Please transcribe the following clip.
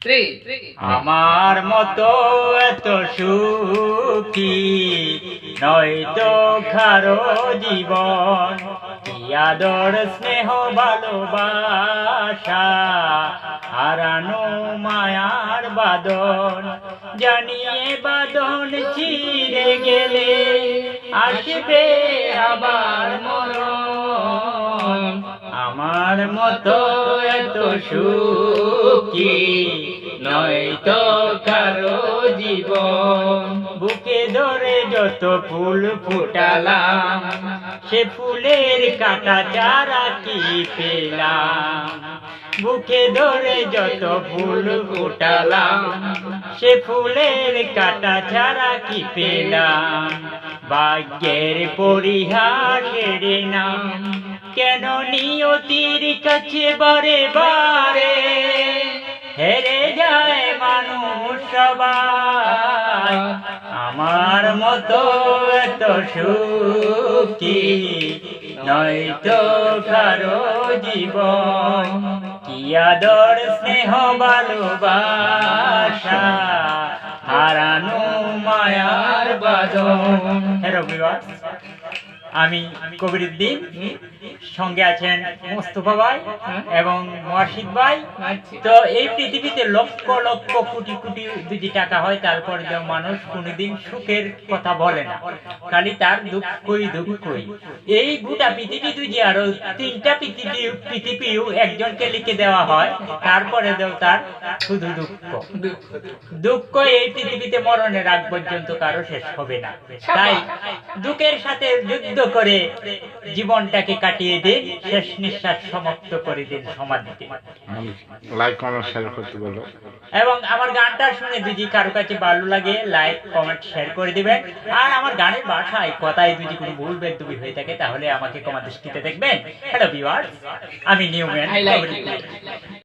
আমার মতো এত সুখী নয়তো কারো জীবন, কি আদর স্নেহ ভালোবাসা, হারানো মায়ার বাদন, জানিয়ে বাদন চিরে গেলে আসবে আবার মরণ। আমার মতো এত সুখী নয়তো কারো জীবন, বুকে ধরে যত ফুল ফুটালাম, সে ফুলের কাটা চারা কি পেলাম। বুকে ধরে যত ফুল ফুটালাম, সে ফুলের কাটা চারা কি পেলাম। ভাগ্যের পরিহাসের নাম, কেন নিয়তির কাছে বারে বারে হেরে যায় মানুষ সবাই। আমার মতো এত সুখী নয়তো কারো জীবন, কি আদর স্নেহ ভালোবাসা, হারানো মায়ার বাঁধন। হ্যালো ভিউয়ার্স, আমি কবিরউদ্দিন, সঙ্গে আছেন মোস্তফা ভাই এবং মোয়াশিদ ভাই। তো এই পৃথিবীতে লক্ষ লক্ষ কোটি কোটি যদি টাকা হয়, তারপরে যে মানুষ কোনোদিন সুখের কথা বলে না, খালি তার দুঃখই দুঃখই। এই গোটা পৃথিবী যদি আরো 3টা পৃথিবীও একজনকে লিখে দেওয়া হয়, তারপরে দেও তার শুধু দুঃখ দুঃখ। এই পৃথিবীতে মরণের আগ পর্যন্ত কারো শেষ হবে না। তাই দুঃখের সাথে যুদ্ধ করে জীবনটাকে কাটিয়ে দিন, শেষ নিঃশ্বাস সমাপ্ত করে দিন সমাধিতে। লাইক কমেন্ট শেয়ার করতে বলো, এবং আমার গানটা শুনে যদি কারো কাছে ভালো লাগে লাইক কমেন্ট শেয়ার করে দিবেন। আর আমার গানের ভাষায় কথায় যদি কোনো ভুল বেদবি হয়ে থাকে তাহলে আমাকে ক্ষমা দৃষ্টিতে দেখবেন। হ্যালো ভিউয়ার্স, আমি নিউম্যান।